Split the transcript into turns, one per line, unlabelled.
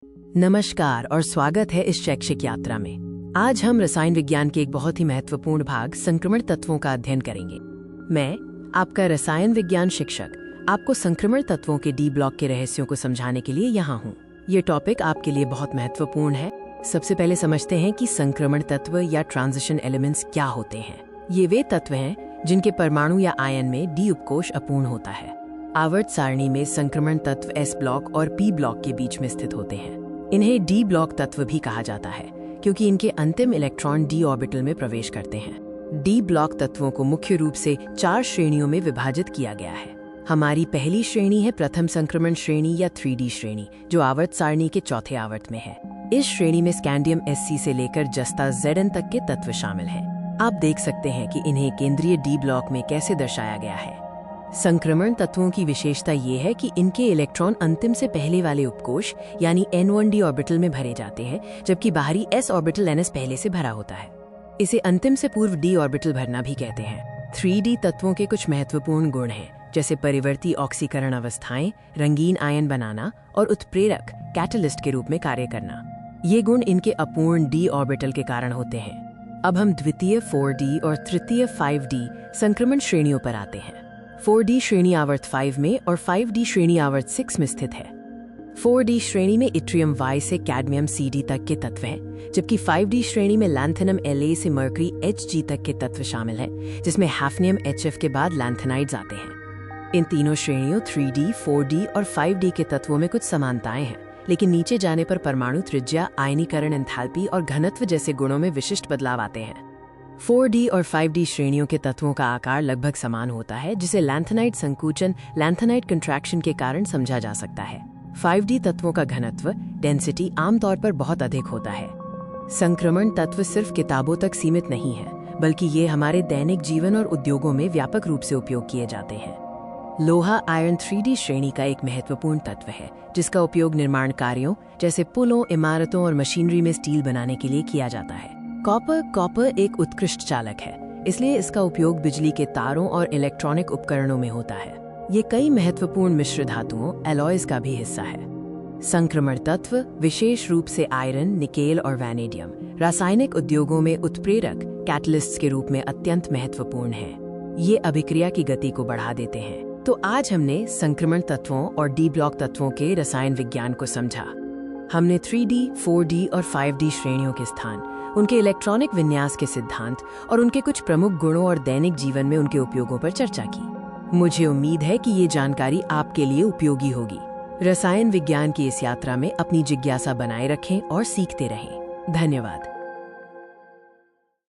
नमस्कार और स्वागत है इस शैक्षिक यात्रा में। आज हम रसायन विज्ञान के एक बहुत ही महत्वपूर्ण भाग संक्रमण तत्वों का अध्ययन करेंगे। मैं आपका रसायन विज्ञान शिक्षक आपको संक्रमण तत्वों के डी ब्लॉक के रहस्यों को समझाने के लिए यहाँ हूँ। ये टॉपिक आपके लिए बहुत महत्वपूर्ण है। सबसे पहले समझते हैं कि संक्रमण तत्व या ट्रांजिशन एलिमेंट्स क्या होते हैं। ये वे तत्व हैं जिनके परमाणु या आयन में डी उपकोष अपूर्ण होता है। आवर्त सारणी में संक्रमण तत्व एस ब्लॉक और पी ब्लॉक के बीच में स्थित होते हैं। इन्हें डी ब्लॉक तत्व भी कहा जाता है क्योंकि इनके अंतिम इलेक्ट्रॉन डी ऑर्बिटल में प्रवेश करते हैं। डी ब्लॉक तत्वों को मुख्य रूप से 4 श्रेणियों में विभाजित किया गया है। हमारी पहली श्रेणी है प्रथम संक्रमण श्रेणी या 3D श्रेणी, जो आवर्त सारणी के चौथे आवर्त में है। इस श्रेणी में स्कैंडियम Sc से लेकर जस्ता Zn तक के तत्व शामिल हैं। आप देख सकते हैं कि इन्हें केंद्रीय डी ब्लॉक में कैसे दर्शाया गया है। संक्रमण तत्वों की विशेषता ये है कि इनके इलेक्ट्रॉन अंतिम से पहले वाले उपकोष यानी N1d ऑर्बिटल में भरे जाते हैं, जबकि बाहरी s ऑर्बिटल Ns पहले से भरा होता है। इसे अंतिम से पूर्व d ऑर्बिटल भरना भी कहते हैं। 3D तत्वों के कुछ महत्वपूर्ण गुण हैं, जैसे परिवर्ती ऑक्सीकरण अवस्थाएं, रंगीन आयन बनाना और उत्प्रेरक कैटलिस्ट के रूप में कार्य करना। ये गुण इनके अपूर्ण d ऑर्बिटल के कारण होते हैं। अब हम द्वितीय 4D और तृतीय 5D संक्रमण श्रेणियों पर आते हैं। 4D श्रेणी आवर्त 5 में और 5D श्रेणी आवर्त 6 में स्थित है। 4D श्रेणी में इट्रियम Y से कैडमियम Cd तक के तत्व हैं, जबकि 5D श्रेणी में लैंथेनम La से मर्करी Hg तक के तत्व शामिल हैं, जिसमें हैफनियम HF के बाद लैंथेनाइड्स आते हैं। इन तीनों श्रेणियों 3D, 4D और 5D के तत्वों में कुछ समानताएं हैं, लेकिन नीचे जाने पर परमाणु त्रिज्या, आयनीकरण एंथैल्पी और घनत्व जैसे गुणों में विशिष्ट बदलाव आते हैं। 4D और 5D श्रेणियों के तत्वों का आकार लगभग समान होता है, जिसे लैंथेनाइड संकुचन, लैंथेनाइड कंट्रैक्शन के कारण समझा जा सकता है। 5D तत्वों का घनत्व, डेंसिटी आमतौर पर बहुत अधिक होता है। संक्रमण तत्व सिर्फ किताबों तक सीमित नहीं है, बल्कि ये हमारे दैनिक जीवन और उद्योगों में व्यापक रूप से उपयोग किए जाते हैं। लोहा आयरन 3D श्रेणी का एक महत्वपूर्ण तत्व है, जिसका उपयोग निर्माण कार्यों जैसे पुलों, इमारतों और मशीनरी में स्टील बनाने के लिए किया जाता है। कॉपर एक उत्कृष्ट चालक है, इसलिए इसका उपयोग बिजली के तारों और इलेक्ट्रॉनिक उपकरणों में होता है। ये कई महत्वपूर्ण मिश्र धातुओं, एलॉयज का भी हिस्सा है। संक्रमण तत्व विशेष रूप से आयरन, निकेल और वैनेडियम रासायनिक उद्योगों में उत्प्रेरक कैटलिस्ट्स के रूप में अत्यंत महत्वपूर्ण हैं। ये अभिक्रिया की गति को बढ़ा देते हैं। तो आज हमने संक्रमण तत्वों और डी ब्लॉक तत्वों के रसायन विज्ञान को समझा। हमने 3D, 4D और 5D श्रेणियों के स्थान, उनके इलेक्ट्रॉनिक विन्यास के सिद्धांत और उनके कुछ प्रमुख गुणों और दैनिक जीवन में उनके उपयोगों पर चर्चा की। मुझे उम्मीद है कि ये जानकारी आपके लिए उपयोगी होगी। रसायन विज्ञान की इस यात्रा में अपनी जिज्ञासा बनाए रखें और सीखते रहें। धन्यवाद।